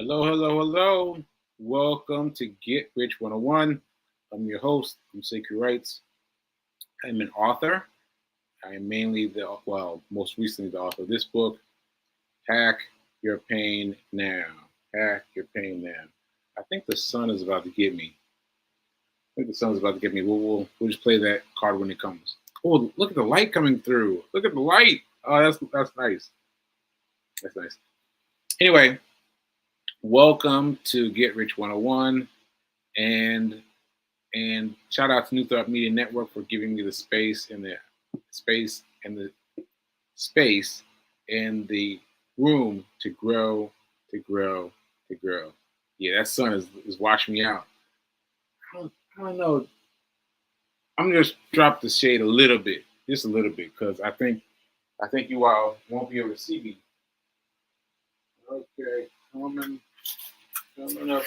Hello, hello, hello. Welcome to Get Rich 101. I'm your host, I'm Sekou Wrights. I'm an author. I am mainly most recently the author of this book, Hack Your Pain Now. Hack Your Pain Now. I think the sun is about to get me. I think the sun's about to get me. We'll just play that card when it comes. Oh, look at the light coming through. Look at the light. Oh, that's nice. That's nice. Anyway, welcome to Get Rich 101. And shout out to New Thought Media Network for giving me the space and the space and the space and the room to grow, to grow, to grow. Yeah, that sun is washing me out. I don't know. I'm gonna just drop the shade a little bit, just a little bit, because I think you all won't be able to see me. Okay, coming up.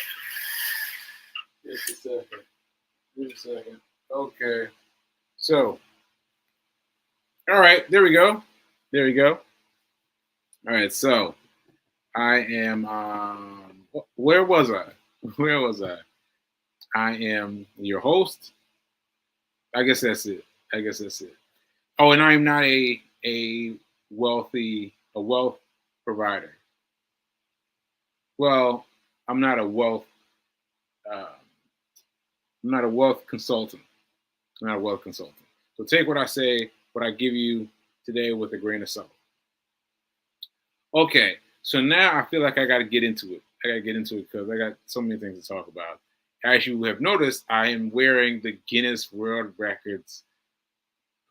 Just a second. Just a second. Okay. So, all right, there we go. There we go. All right, so I am. Where was I? Where was I? I am your host. I guess that's it. I guess that's it. Oh, and I am not a wealth provider. Well, I'm not a wealth. Uh, I'm not a wealth consultant. I'm not a wealth consultant. So take what I say, what I give you today with a grain of salt. Okay, so now I feel like I got to get into it. I got to get into it because I got so many things to talk about. As you have noticed, I am wearing the Guinness World Records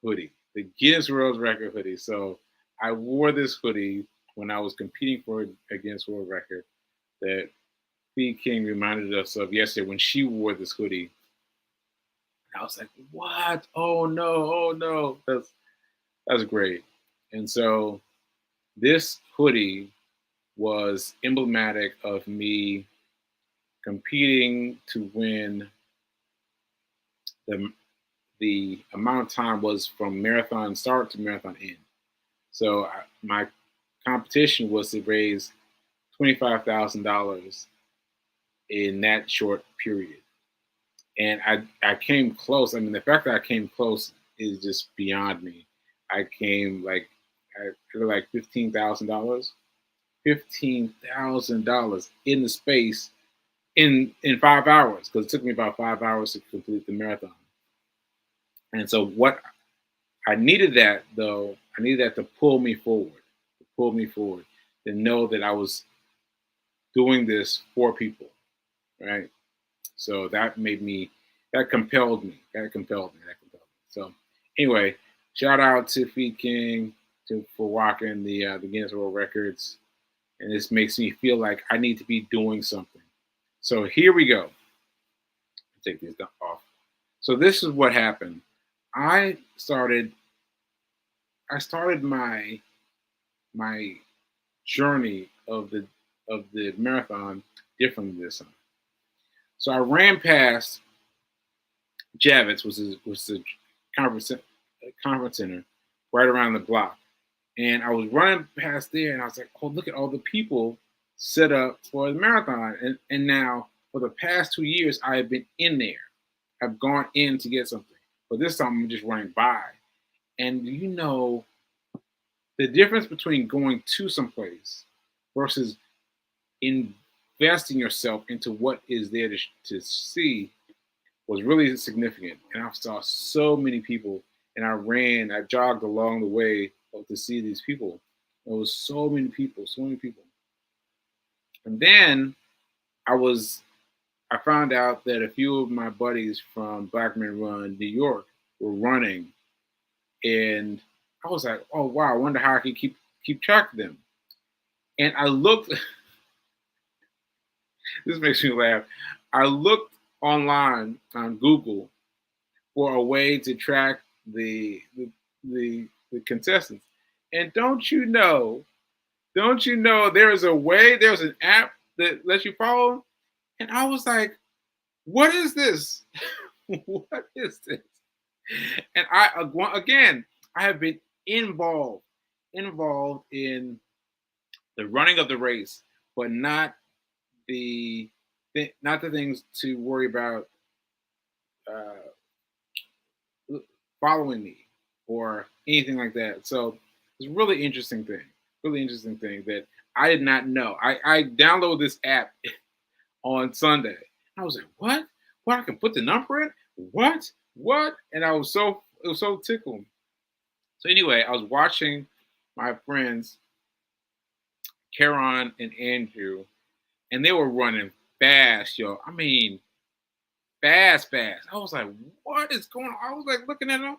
hoodie, the Guinness World Record hoodie. So I wore this hoodie when I was competing for a Guinness World Record that B. King reminded us of yesterday when she wore this hoodie. I was like, "What? Oh no! Oh no!" That's great. And so this hoodie was emblematic of me competing to win the amount of time was from marathon start to marathon end. So my competition was to raise $25,000 in that short period, and I came close. I mean, the fact that I came close is just beyond me. I came I feel like $15,000, $15,000 in the space in 5 hours because it took me about 5 hours to complete the marathon. And so what I needed that though, I needed that to pull me forward, to know that I was doing this for people, right? So that compelled me, that compelled me, that compelled me. So anyway, shout out to Feed King for walking the Guinness World Records, and this makes me feel like I need to be doing something. So here we go. Take this off. So this is what happened. I started I started my journey of the marathon differently this time. So I ran past Javits, was the conference conference center right around the block, and I was running past there, and I was like, "Oh, look at all the people set up for the marathon!" And now for the past 2 years, I have been in there. I've gone in to get something, but this time I'm just running by. And you know the difference between going to someplace versus investing yourself into what is there to see was really significant. And I saw so many people, and I jogged along the way to see these people. There was so many people, so many people. And then I was, I found out that a few of my buddies from Black Men Run New York were running, and I was like, oh wow, I wonder how I can keep track of them. And I looked. This makes me laugh. I looked online on Google for a way to track the contestants. And don't you know there's a way, there's an app that lets you follow? And I was like, what is this? What is this? And again, I have been involved in the running of the race, but not the not the things to worry about uh, following me or anything like that. So it's a really interesting thing that I did not know. I downloaded this app on Sunday. I was like, what? What? I can put the number in? What? What? And it was so tickled. So anyway, I was watching my friends, Karon and Andrew, and they were running fast, yo. I mean, fast, fast. I was like, what is going on? I was like looking at them,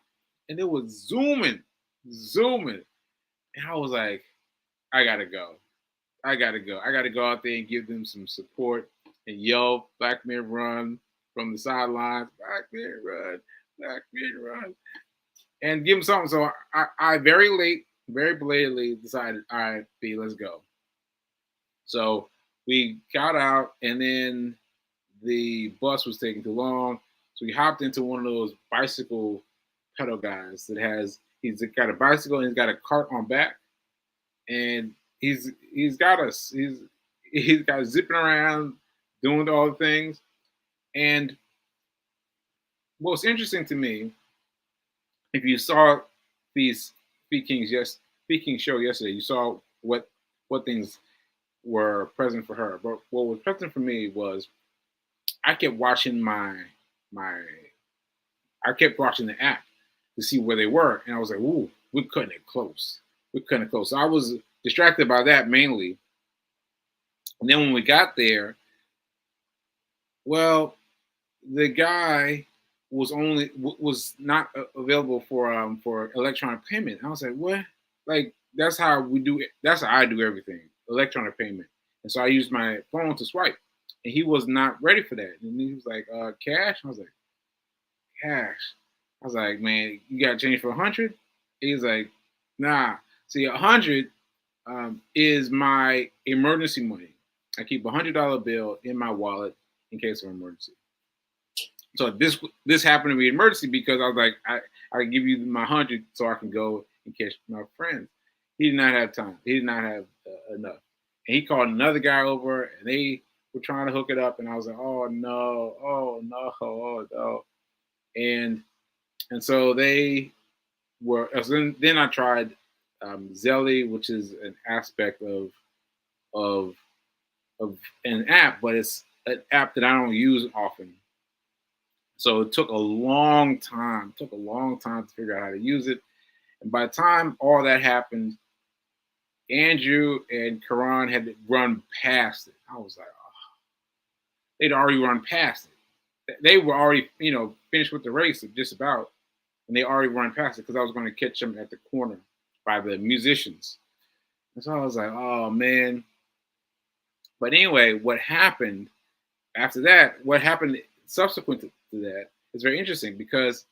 and it was zooming. And I was like, I gotta go. I gotta go. I gotta go out there and give them some support and yell, Black men run from the sidelines, Black men run, Black men run. And give them something. So I very late, very belatedly decided, all right, B, let's go. So we got out, and then the bus was taking too long. So we hopped into one of those bicycle pedal guys that he's got a bicycle and he's got a cart on back, and he's got us he's got zipping around doing all the things. And what's interesting to me, if you saw these Speaking show yesterday, you saw what things were present for her. But what was present for me was I kept watching my I kept watching the app to see where they were, and I was like, "Ooh, we're cutting it close. We're cutting it close." So I was distracted by that mainly. And then when we got there, well, the guy was not available for electronic payment. And I was like, "What?" Like that's how we do it. That's how I do everything, electronic payment. And so I used my phone to swipe, and he was not ready for that. And he was like, "Cash." I was like, "Cash." I was like, "Man, you got change for 100?" He was like, "Nah. See, 100 is my emergency money. I keep $100 bill in my wallet in case of emergency." So this happened to be an emergency because I was like, I give you my 100 so I can go and catch my friends. He did not have time. He did not have enough. And he called another guy over, and they were trying to hook it up. And I was like, oh no, oh no, oh no. And so they were. So then I tried Zelly, which is an aspect of of an app, but it's an app that I don't use often. So it took a long time. Took a long time to figure out how to use it. And by the time all that happened, Andrew and Karan had run past it. I was like, oh, they'd already run past it. They were already, finished with the race just about, and they already run past it because I was going to catch them at the corner by the musicians. And so I was like, oh man. But anyway, what happened after that? What happened subsequent to that is very interesting because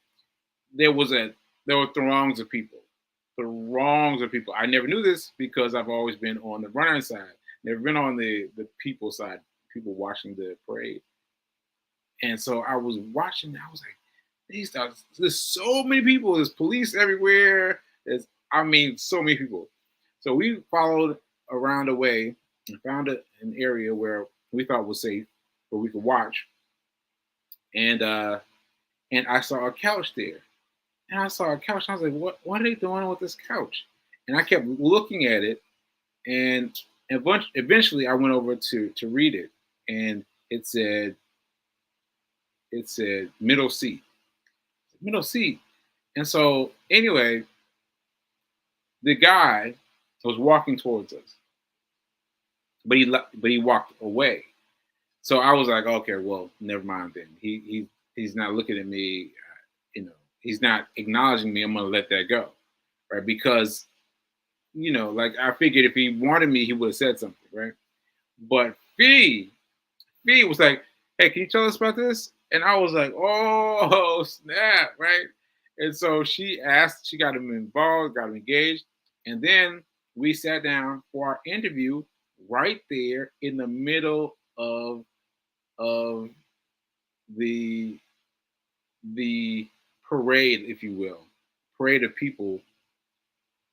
there was there were throngs of people. Throngs of people. I never knew this because I've always been on the runner side, never been on the people side, people watching the parade. And so I was watching. I was like, there's so many people. There's police everywhere. So many people. So we followed around the way and found an area where we thought was safe, where we could watch. And I saw a couch there. And I saw a couch. And I was like, what are they doing with this couch? And I kept looking at it. And eventually I went over to read it. And it said middle seat. Middle seat. And so anyway, the guy was walking towards us. But he walked away. So I was like, okay, well, never mind then. He's not looking at me, he's not acknowledging me. I'm gonna let that go, right? Because like I figured if he wanted me, he would have said something, right? But Fee was like, hey, can you tell us about this? And I was like, oh snap, right? And so she got him involved, got him engaged, and then we sat down for our interview right there in the middle of the the parade, if you will, parade of people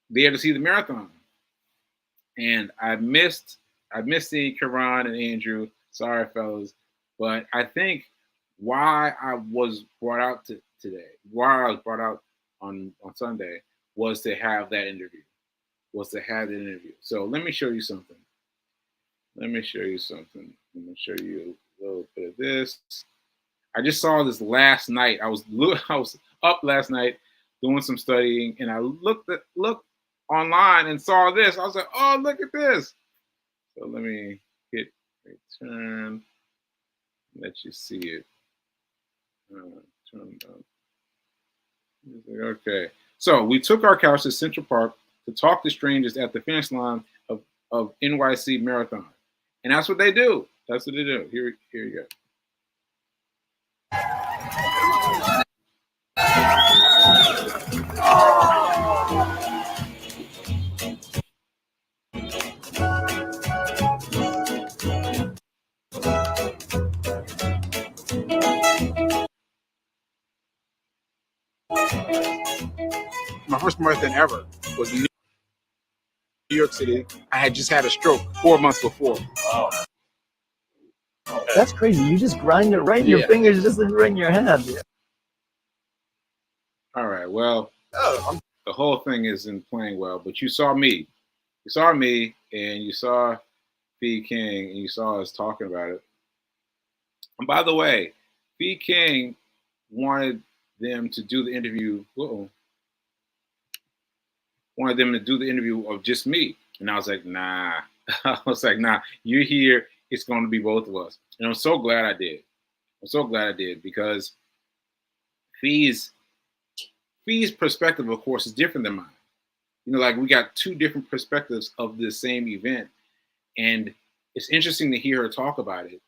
there to see the marathon. And I missed seeing Karan and Andrew Sorry, fellas. But I think why I was brought out today, why I was brought out on Sunday, was to have that interview. Was to have that interview. So let me show you something. Let me show you something. Let me show you a little bit of this. I just saw this last night. I was up last night doing some studying, and I looked online and saw this. I was like, oh, look at this. So let me hit return. Let you see it. Turn it up. Okay. So we took our couch to Central Park to talk to strangers at the finish line of NYC Marathon. And that's what they do. That's what they do. Here you go. My first marathon ever was in New York City. I had just had a stroke 4 months before. Oh. That's crazy. You just grind it right in your fingers, just right in your hand. All right. Well, the whole thing isn't playing well, but you saw me. You saw me, and you saw Fee King, and you saw us talking about it. And by the way, Fee King wanted them to do the interview. Wanted them to do the interview of just me, and I was like, nah. I was like, nah. You're here. It's going to be both of us, and I'm so glad I did. I'm so glad I did because Fee's perspective, of course, is different than mine. You know, like we got two different perspectives of the same event, and it's interesting to hear her talk about it.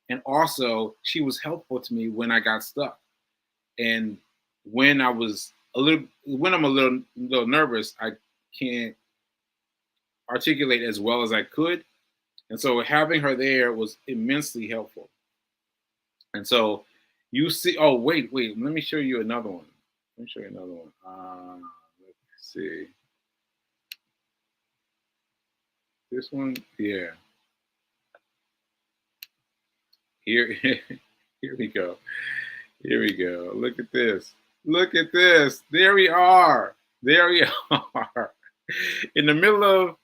And also, she was helpful to me when I got stuck, and when I'm a little nervous, I can't articulate as well as I could, and so having her there was immensely helpful. And so you see, oh wait, let me show you another one. Let me show you another one. Let's see. This one, yeah. Here, here we go. Here we go. Look at this. Look at this. There we are. There we are. In the middle of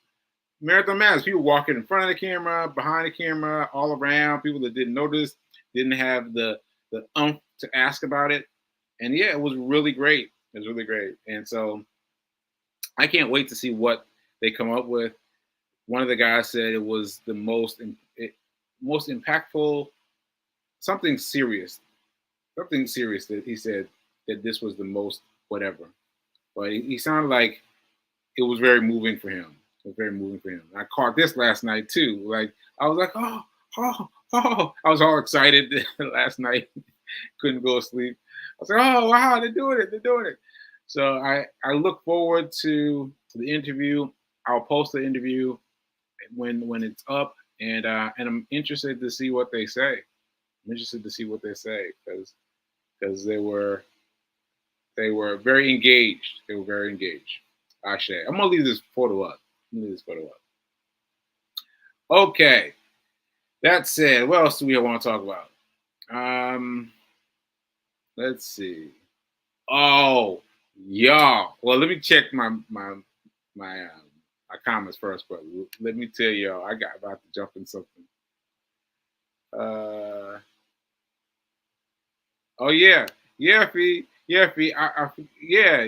Marathon Madness, people walking in front of the camera, behind the camera, all around. People that didn't notice, didn't have the to ask about it. And yeah, it was really great. It was really great. And so I can't wait to see what they come up with. One of the guys said it was the most impactful, something serious that he said that this was the most whatever. But he sounded like it was very moving for him. It was very moving for him. I caught this last night too. Like I was like, oh. I was all excited last night. Couldn't go to sleep. I was like, oh wow, they're doing it. So I look forward to the interview. I'll post the interview when it's up, and I'm interested to see what they say. I'm interested to see what they say because they were very engaged. They were very engaged. Actually, I'm gonna leave this photo up. Okay. That said, what else do we want to talk about? Let's see. Oh, y'all. Well, let me check my comments first, but let me tell y'all, I got about to jump in something. Oh yeah, Fee. Yeah,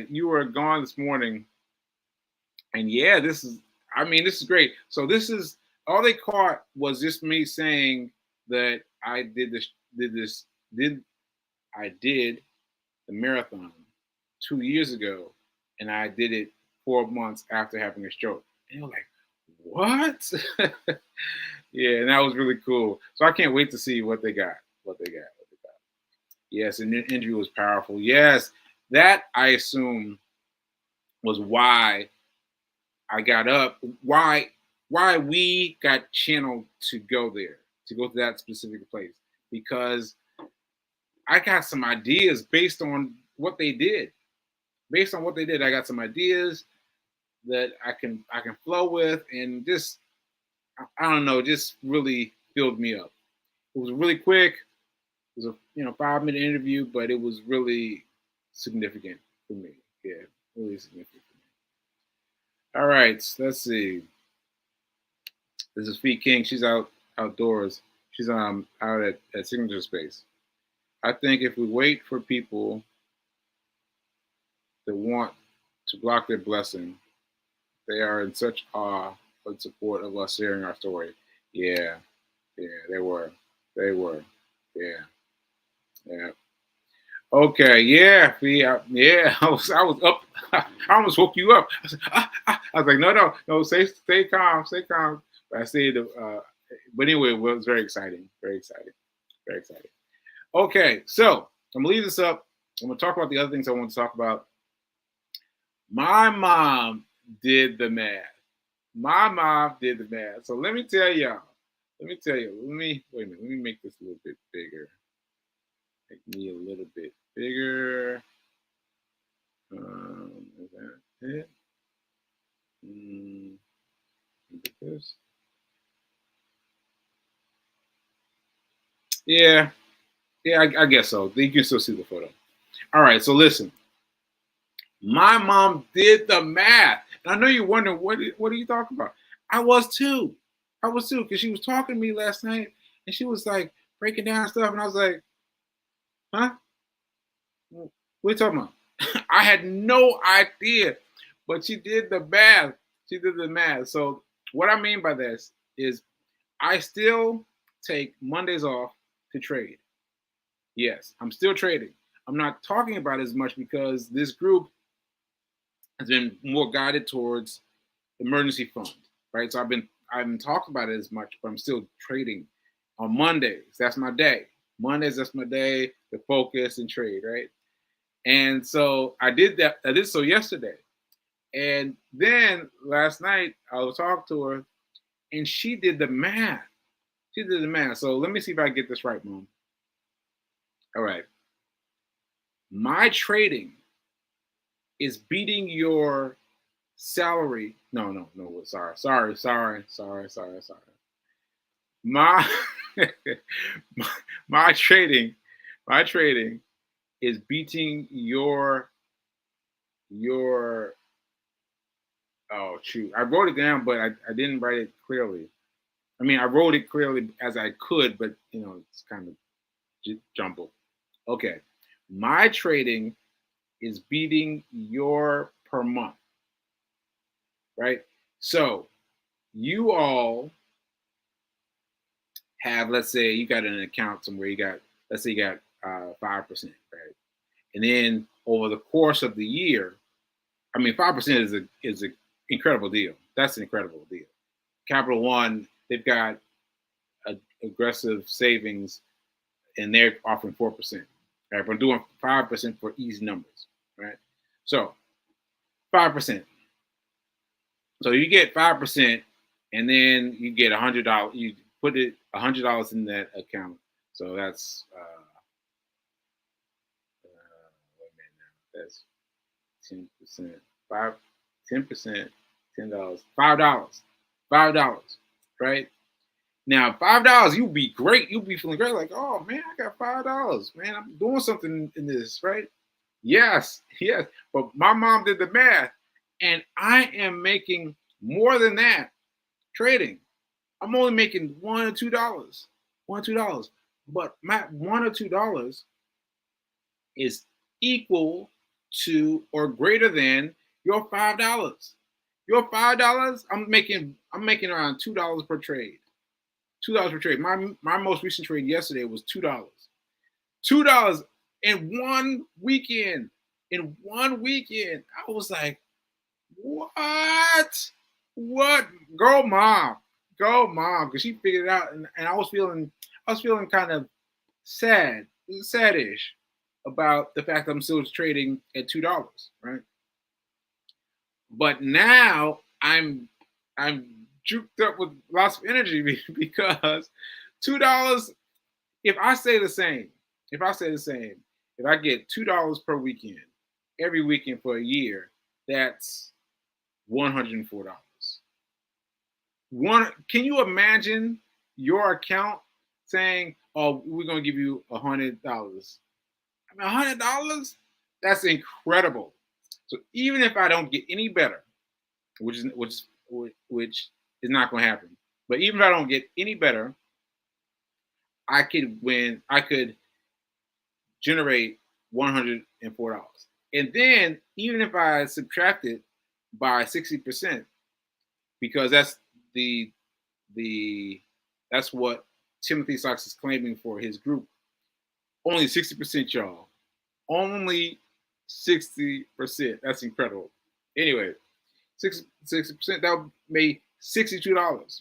you were gone this morning, and yeah, this is great. So this is all they caught was just me saying that I did the marathon 2 years ago, and I did it 4 months after having a stroke. And they were like, what? Yeah, and that was really cool. So I can't wait to see what they got. Yes, and the interview was powerful. Yes, that I assume was why I got up. Why we got channeled to go there, to go to that specific place, because I got some ideas based on what they did. Based on what they did, I got some ideas that I can flow with, and just I don't know, just really filled me up. It was really quick. It was a 5-minute interview, but it was really significant for me. Yeah, really significant for me. All right, let's see. This is Fee King. She's outdoors. She's out at Signature Space. I think if we wait for people that want to block their blessing, they are in such awe and support of us sharing our story. Yeah, they were. They were. Yeah. Yeah. Okay. Yeah. Yeah. I was up. I almost woke you up. I was like, no. Stay calm. Stay calm. But I stayed. But anyway, it was very exciting. Very exciting. Very exciting. Okay. So I'm gonna leave this up. I'm gonna talk about the other things I want to talk about. My mom did the math. My mom did the math. So let me tell y'all. Let me wait a minute. Let me make this a little bit bigger. Make me a little bit bigger. Is that it? This. Yeah, I guess so. You can still see the photo. All right, so listen. My mom did the math. And I know you're wondering, what are you talking about? I was too, because she was talking to me last night, and she was like breaking down stuff, and I was like, huh? What are you talking about? I had no idea, but she did the math. She did the math. So what I mean by this is I still take Mondays off to trade. Yes, I'm still trading. I'm not talking about it as much because this group has been more guided towards emergency fund, right? So I haven't talked about it as much, but I'm still trading on Mondays. That's my day. Mondays, that's my day to focus and trade, right? And so I did that. I did so yesterday. And then last night I was talking to her and she did the math. She did the math. So let me see if I get this right, Mom. All right. My trading is beating your salary. No. Sorry. My my trading is beating your oh shoot. I wrote it down, but I didn't write it clearly. I mean, I wrote it clearly as I could, but it's kind of jumbled. Okay. My trading is beating your per month. Right? So you all have, let's say you got an account somewhere, let's say you got 5%, right? And then over the course of the year, I mean, 5% is an incredible deal. That's an incredible deal. Capital One, they've got aggressive savings, and they're offering 4%. Right? We're doing 5% for easy numbers, right? So 5%. So you get 5%, and then you get $100. You put it $100 in that account. So that's wait a minute now. That's 10%. 10%, $10, $5, right? Now $5, you'll be great. You'll be feeling great, like, oh man, I got $5. Man, I'm doing something in this, right? Yes. But my mom did the math, and I am making more than that trading. I'm only making $1 or $2. But my $1 or $2 is equal to or greater than your $5. Your $5, I'm making around $2 per trade. $2 per trade. My most recent trade yesterday was $2. $2 in one weekend. In one weekend. I was like, what? What? Go mom. Because she figured it out, and I was feeling kind of sad, sadish about the fact that I'm still trading at $2, right? But now I'm juked up with lots of energy because $2. If I get $2 per weekend, every weekend for a year, that's $104. Can you imagine your account saying, "Oh, we're gonna give you $100." I mean, $100? That's incredible. So even if I don't get any better, which is not going to happen, but even if I don't get any better, I could win. I could generate $104. And then even if I subtract it by 60%, because the the that's what Timothy Sachs is claiming for his group. Only 60%, y'all. Only 60%. That's incredible. Anyway, 60%, that would make $62.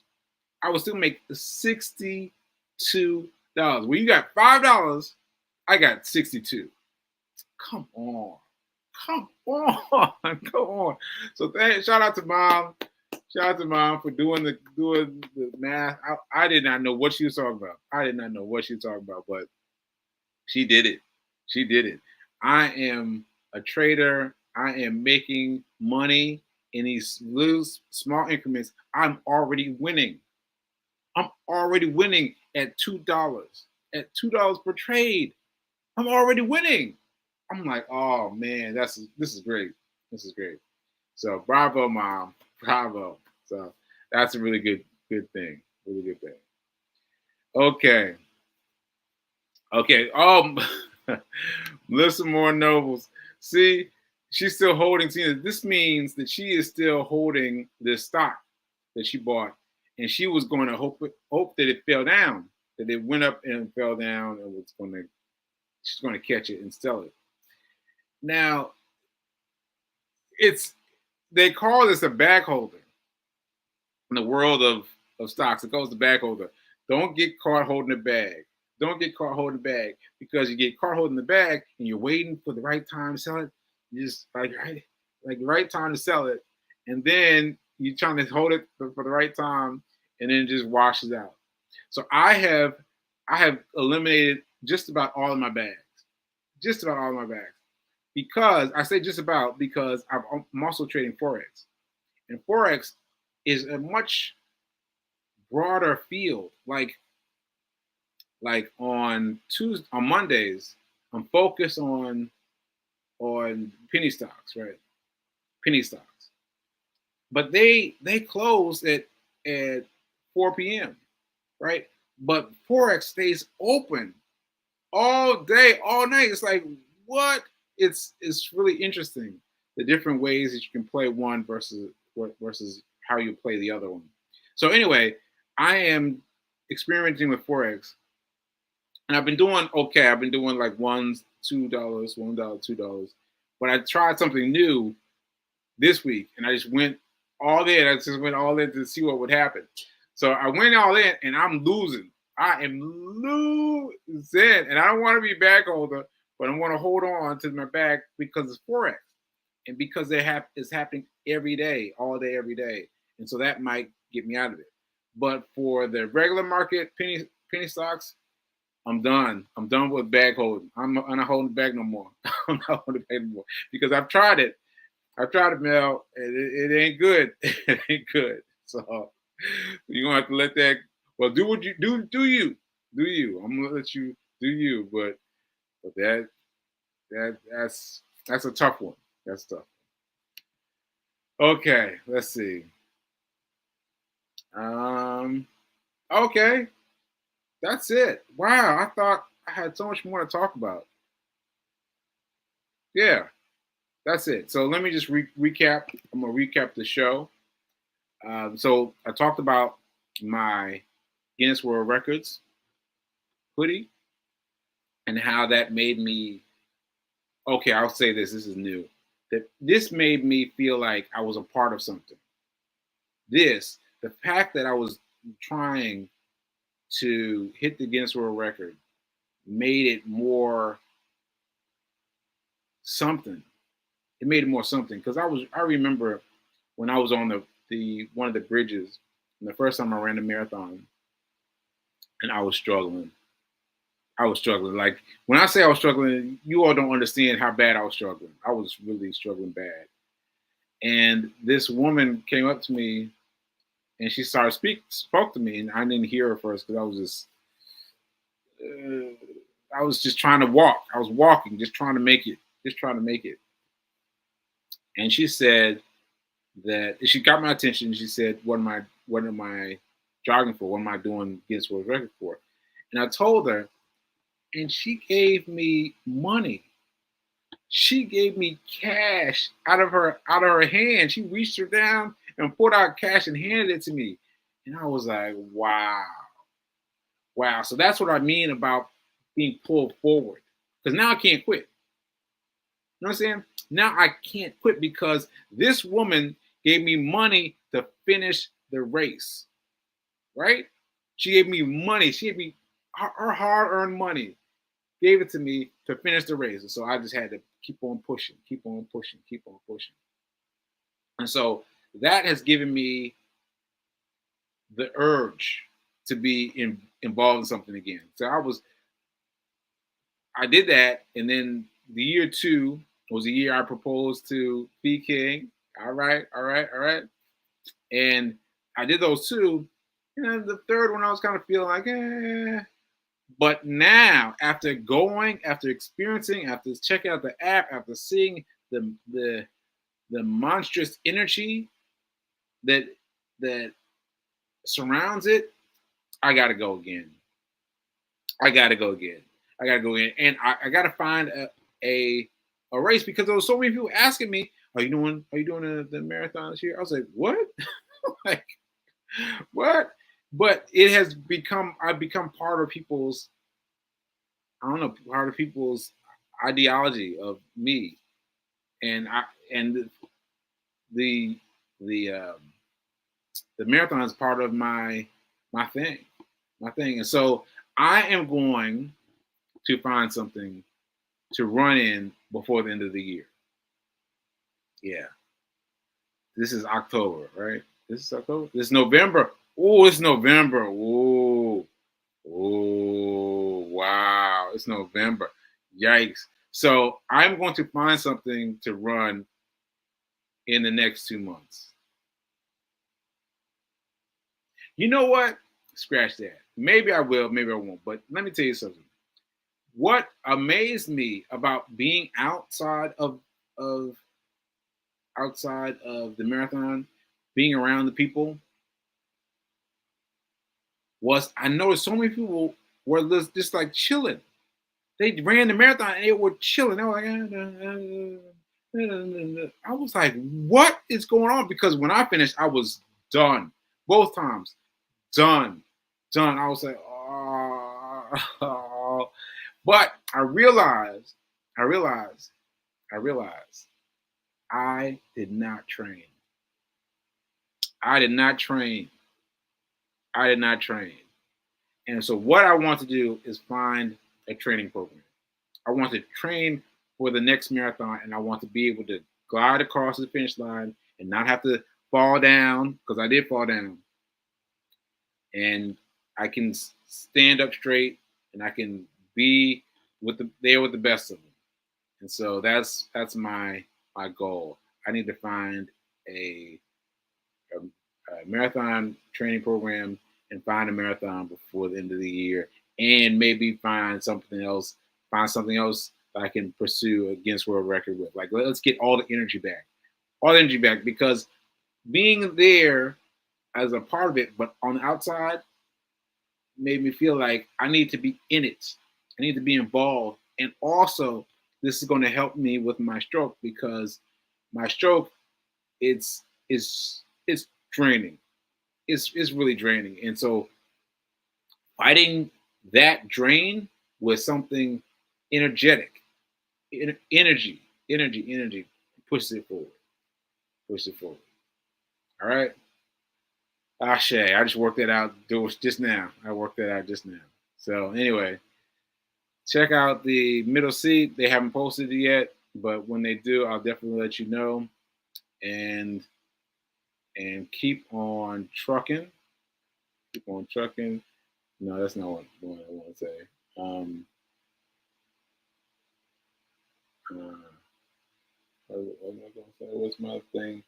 I would still make $62. When you got $5, I got 62. Come on. Come on. Come on. So shout out to mom. Shout out to mom for doing the math. I did not know what she was talking about. I did not know what she was talking about, but she did it. She did it. I am a trader. I am making money in these little small increments. I'm already winning. I'm already winning at $2. At $2 per trade. I'm already winning. I'm like, oh man, this is great. This is great. So bravo, mom. Bravo. So that's a really good thing. Really good thing. Okay. Okay. Melissa Moore Nobles. See, she's still holding. See, this means that she is still holding this stock that she bought, and she was going to hope that it fell down, that it went up and fell down, and she's going to catch it and sell it. Now, they call this a bag holder in the world of stocks. It calls the bag holder. Don't get caught holding the bag. Don't get caught holding the bag, because you get caught holding the bag and you're waiting for the right time to sell it. You just like the right time to sell it, and then you're trying to hold it for the right time, and then it just washes out. So I have eliminated just about all of my bags. Just about all of my bags. Because I say just about, because I'm also trading Forex. And Forex is a much broader field. Like on Mondays, I'm focused on penny stocks, right? Penny stocks. But they close at 4 p.m., right? But Forex stays open all day, all night. It's like, what? It's really interesting, the different ways that you can play one versus how you play the other one. So anyway, I am experimenting with Forex, and I've been doing okay. I've been doing like $1, $2, $1, $2. But I tried something new this week, and I just went all in. I just went all in to see what would happen. So I went all in, and I'm losing. I am losing, and I don't want to be bag holder, but I want to hold on to my bag because it's Forex, and because it's happening every day, all day, every day, and so that might get me out of it. But for the regular market penny stocks, I'm done. I'm done with bag holding. I'm not holding the bag no more. I'm not holding the bag no more, because I've tried it. Mel. It ain't good. It ain't good. So you're gonna have to let that. Well, do what you do. Do you? I'm gonna let you do you. But that's a tough one. That's tough. Okay, let's see. Okay, that's it. Wow, I thought I had so much more to talk about. Yeah, that's it. So let me just recap. I'm gonna recap the show. So I talked about my Guinness World Records hoodie and how that made me. Okay, I'll say this. This is new. That this made me feel like I was a part of something. The fact that I was trying to hit the Guinness World Record made it more something. It made it more something, because I remember when I was on the one of the bridges, and the first time I ran a marathon, and I was struggling. Like, when I say I was struggling, you all don't understand how bad I was struggling. I was really struggling bad. And this woman came up to me, and she spoke to me, and I didn't hear her first because I was just I was just trying to walk. I was walking, just trying to make it, just trying to make it. And she said that she got my attention. She said, what am I jogging for? What am I doing Guinness World Record for?" And I told her, and she gave me money. She gave me cash out of her hand. She reached her down and pulled out cash and handed it to me. And I was like, wow. Wow. So that's what I mean about being pulled forward. Because now I can't quit. You know what I'm saying? Now I can't quit because this woman gave me money to finish the race. Right? She gave me money. She gave me her hard-earned money. Gave it to me to finish the race. And so I just had to keep on pushing, keep on pushing, keep on pushing. And so that has given me the urge to be involved in something again. So I did that. And then the year 2 was the year I proposed to B King. All right, all right, all right. And I did those 2. And then the third one, I was kind of feeling like, eh. But now, after going, after experiencing, after checking out the app, after seeing the monstrous energy that surrounds it, I gotta go again. I gotta go again. I gotta go in, and I gotta find a race because there was so many people asking me, Are you doing the marathon this year?" I was like, "What?" Like, what? But it has become I've become part of people's, I don't know, part of people's ideology of me, and the the um, the marathon is part of my thing, and so I am going to find something to run in before the end of the year. Yeah, this is October, right? This is October. This is November. Oh, it's November. Oh, oh, wow, it's November. Yikes! So I'm going to find something to run in the next 2 months. You know what? Scratch that. Maybe I will, maybe I won't. But let me tell you something. What amazed me about being of outside of the marathon, being around the people, was I noticed so many people were just like chilling. They ran the marathon and they were chilling. They were like, I was like, what is going on? Because when I finished, I was done. Both times. Done. I was like, oh. But I realized, I did not train. I did not train. And so what I want to do is find a training program. I want to train for the next marathon, and I want to be able to glide across the finish line and not have to fall down, because I did fall down. And I can stand up straight, and I can be there with the best of them. And so that's my goal. I need to find a marathon training program and find a marathon before the end of the year, and maybe find something else that I can pursue a Guinness World Record with. Like, let's get all the energy back, because being there as a part of it, but on the outside, made me feel like I need to be in it. I need to be involved. And also, this is going to help me with my stroke, because my stroke, it's draining. It's really draining. And so fighting that drain with something energetic, energy, pushes it forward. All right. Ashe, I just worked that out just now. So anyway, check out the middle seat. They haven't posted it yet, but when they do, I'll definitely let you know. And keep on trucking. No, that's not what I want to say. What am I going to say? What's my thing?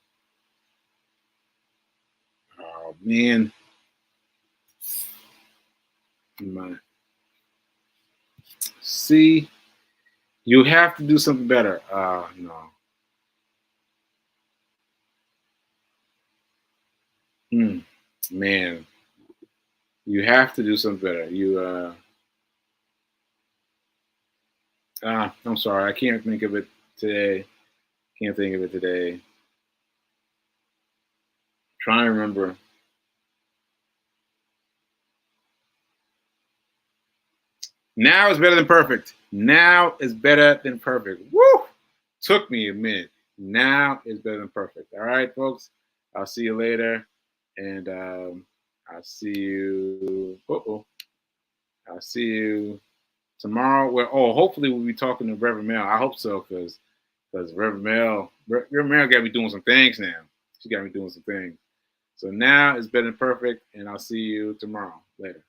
Oh man, See, you have to do something better. No. Man, you have to do something better. I'm sorry, I can't think of it today. Can't think of it today. Trying to remember. Now is better than perfect. Now is better than perfect. Woo! Took me a minute. Now is better than perfect. All right, folks. I'll see you later, and I'll see you. I'll see you tomorrow. Well, hopefully we'll be talking to Reverend Mel. I hope so, because Reverend Mel got me doing some things now. She got me doing some things. So now is better than perfect, and I'll see you tomorrow. Later.